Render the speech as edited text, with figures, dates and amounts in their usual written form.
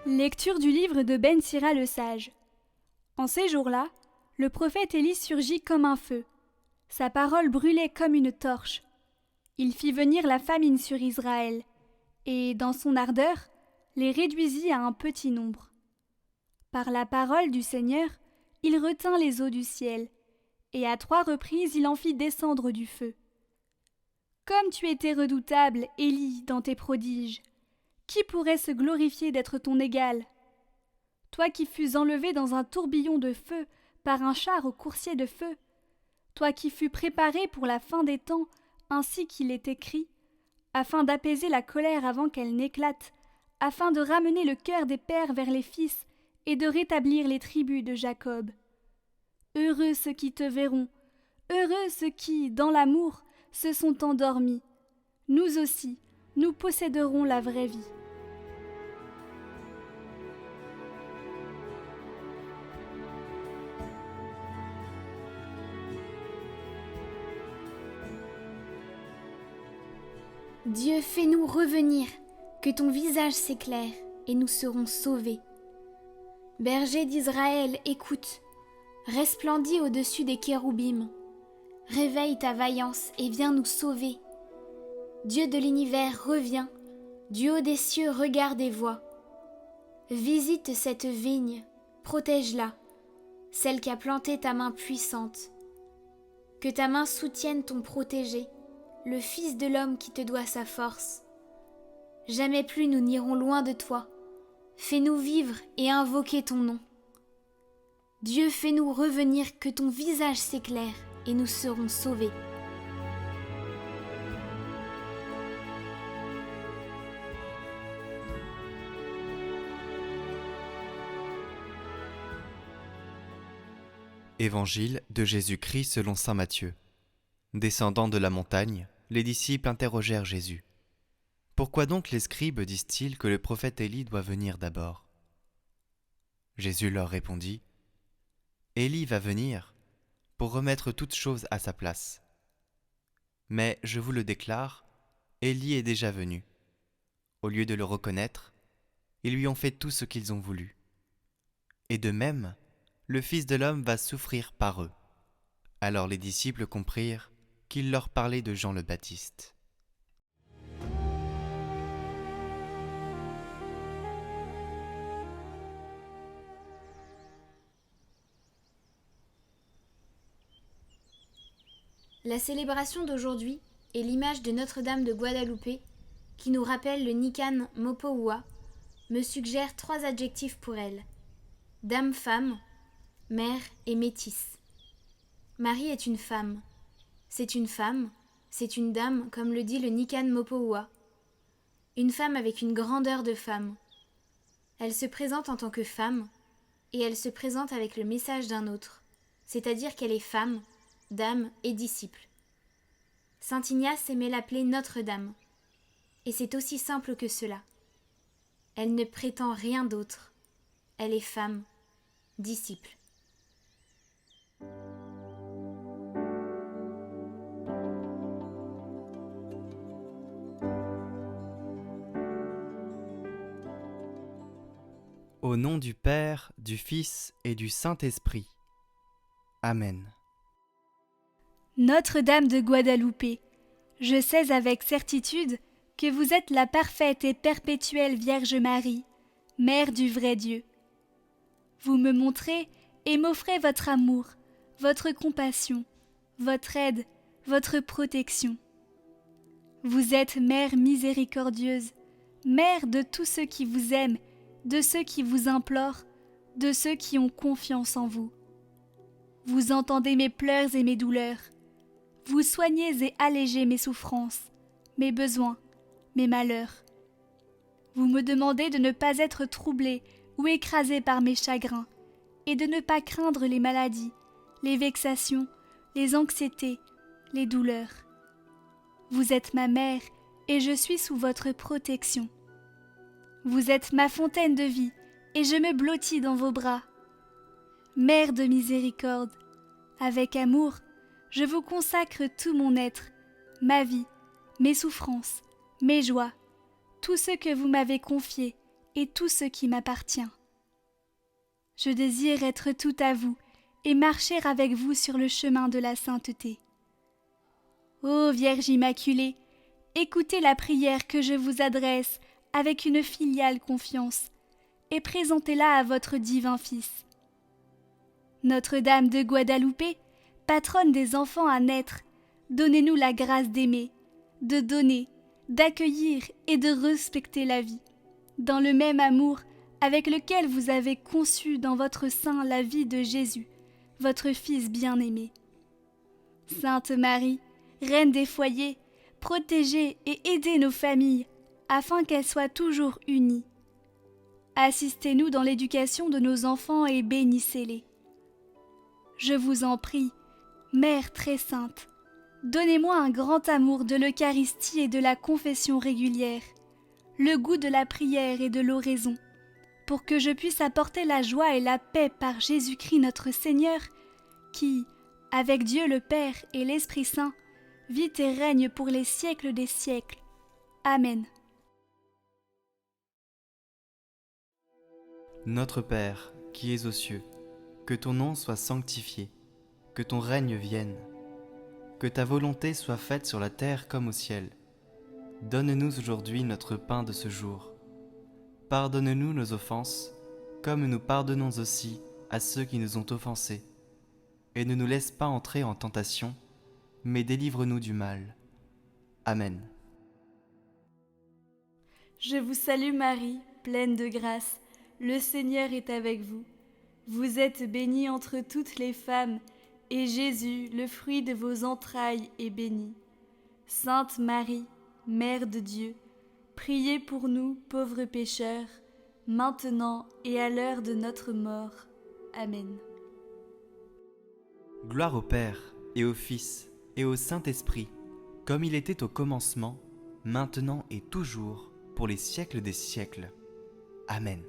Lecture du livre de Ben Sira le sage. En ces jours-là, le prophète Élie surgit comme un feu. Sa parole brûlait comme une torche. Il fit venir la famine sur Israël, et, dans son ardeur, les réduisit à un petit nombre. Par la parole du Seigneur, il retint les eaux du ciel, et à 3 reprises il en fit descendre du feu. Comme tu étais redoutable, Élie, dans tes prodiges, qui pourrait se glorifier d'être ton égal? Toi qui fus enlevé dans un tourbillon de feu par un char au coursier de feu, toi qui fus préparé pour la fin des temps, ainsi qu'il est écrit, afin d'apaiser la colère avant qu'elle n'éclate, afin de ramener le cœur des pères vers les fils et de rétablir les tribus de Jacob. Heureux ceux qui te verront, heureux ceux qui, dans l'amour, se sont endormis. Nous aussi, nous posséderons la vraie vie. Dieu, fais-nous revenir, que ton visage s'éclaire, et nous serons sauvés. Berger d'Israël, écoute, resplendis au-dessus des kéroubim. Réveille ta vaillance et viens nous sauver. Dieu de l'univers, reviens, du haut des cieux, regarde et vois. Visite cette vigne, protège-la, celle qu'a planté ta main puissante. Que ta main soutienne ton protégé, le Fils de l'homme qui te doit sa force. Jamais plus nous n'irons loin de toi. Fais-nous vivre et invoquer ton nom. Dieu, fais-nous revenir, que ton visage s'éclaire, et nous serons sauvés. Évangile de Jésus-Christ selon saint Matthieu. Descendant de la montagne, les disciples interrogèrent Jésus. « Pourquoi donc les scribes disent-ils que le prophète Élie doit venir d'abord ?» Jésus leur répondit. « Élie va venir pour remettre toutes choses à sa place. Mais, je vous le déclare, Élie est déjà venu. Au lieu de le reconnaître, ils lui ont fait tout ce qu'ils ont voulu. Et de même, le Fils de l'homme va souffrir par eux. » Alors les disciples comprirent qu'il leur parlait de Jean le Baptiste. La célébration d'aujourd'hui est l'image de Notre-Dame de Guadalupe qui nous rappelle le Nican Mopoua, me suggère 3 adjectifs pour elle. Dame-femme, mère et métisse. Marie est une femme. C'est une femme, c'est une dame, comme le dit le Nican Mopoua. Une femme avec une grandeur de femme. Elle se présente en tant que femme, et elle se présente avec le message d'un autre, c'est-à-dire qu'elle est femme, dame et disciple. Saint Ignace aimait l'appeler Notre-Dame, et c'est aussi simple que cela. Elle ne prétend rien d'autre. Elle est femme, disciple. Au nom du Père, du Fils et du Saint-Esprit. Amen. Notre-Dame de Guadalupe, je sais avec certitude que vous êtes la parfaite et perpétuelle Vierge Marie, Mère du vrai Dieu. Vous me montrez et m'offrez votre amour, votre compassion, votre aide, votre protection. Vous êtes Mère miséricordieuse, Mère de tous ceux qui vous aiment, de ceux qui vous implorent, de ceux qui ont confiance en vous. Vous entendez mes pleurs et mes douleurs. Vous soignez et allégez mes souffrances, mes besoins, mes malheurs. Vous me demandez de ne pas être troublé ou écrasé par mes chagrins, et de ne pas craindre les maladies, les vexations, les anxiétés, les douleurs. Vous êtes ma mère, et je suis sous votre protection. Vous êtes ma fontaine de vie, et je me blottis dans vos bras. Mère de miséricorde, avec amour, je vous consacre tout mon être, ma vie, mes souffrances, mes joies, tout ce que vous m'avez confié et tout ce qui m'appartient. Je désire être tout à vous et marcher avec vous sur le chemin de la sainteté. Ô Vierge Immaculée, écoutez la prière que je vous adresse avec une filiale confiance et présentez-la à votre divin Fils. Notre-Dame de Guadalupe, patronne des enfants à naître, donnez-nous la grâce d'aimer, de donner, d'accueillir et de respecter la vie, dans le même amour avec lequel vous avez conçu dans votre sein la vie de Jésus, votre Fils bien-aimé. Sainte Marie, Reine des foyers, protégez et aidez nos familles afin qu'elles soient toujours unies. Assistez-nous dans l'éducation de nos enfants et bénissez-les. Je vous en prie, Mère très sainte, donnez-moi un grand amour de l'Eucharistie et de la confession régulière, le goût de la prière et de l'oraison, pour que je puisse apporter la joie et la paix par Jésus-Christ notre Seigneur, qui, avec Dieu le Père et l'Esprit Saint, vit et règne pour les siècles des siècles. Amen. Notre Père, qui es aux cieux, que ton nom soit sanctifié, que ton règne vienne, que ta volonté soit faite sur la terre comme au ciel. Donne-nous aujourd'hui notre pain de ce jour. Pardonne-nous nos offenses, comme nous pardonnons aussi à ceux qui nous ont offensés. Et ne nous laisse pas entrer en tentation, mais délivre-nous du mal. Amen. Je vous salue Marie, pleine de grâce, le Seigneur est avec vous. Vous êtes bénie entre toutes les femmes, et Jésus, le fruit de vos entrailles, est béni. Sainte Marie, Mère de Dieu, priez pour nous, pauvres pécheurs, maintenant et à l'heure de notre mort. Amen. Gloire au Père, et au Fils, et au Saint-Esprit, comme il était au commencement, maintenant et toujours, pour les siècles des siècles. Amen.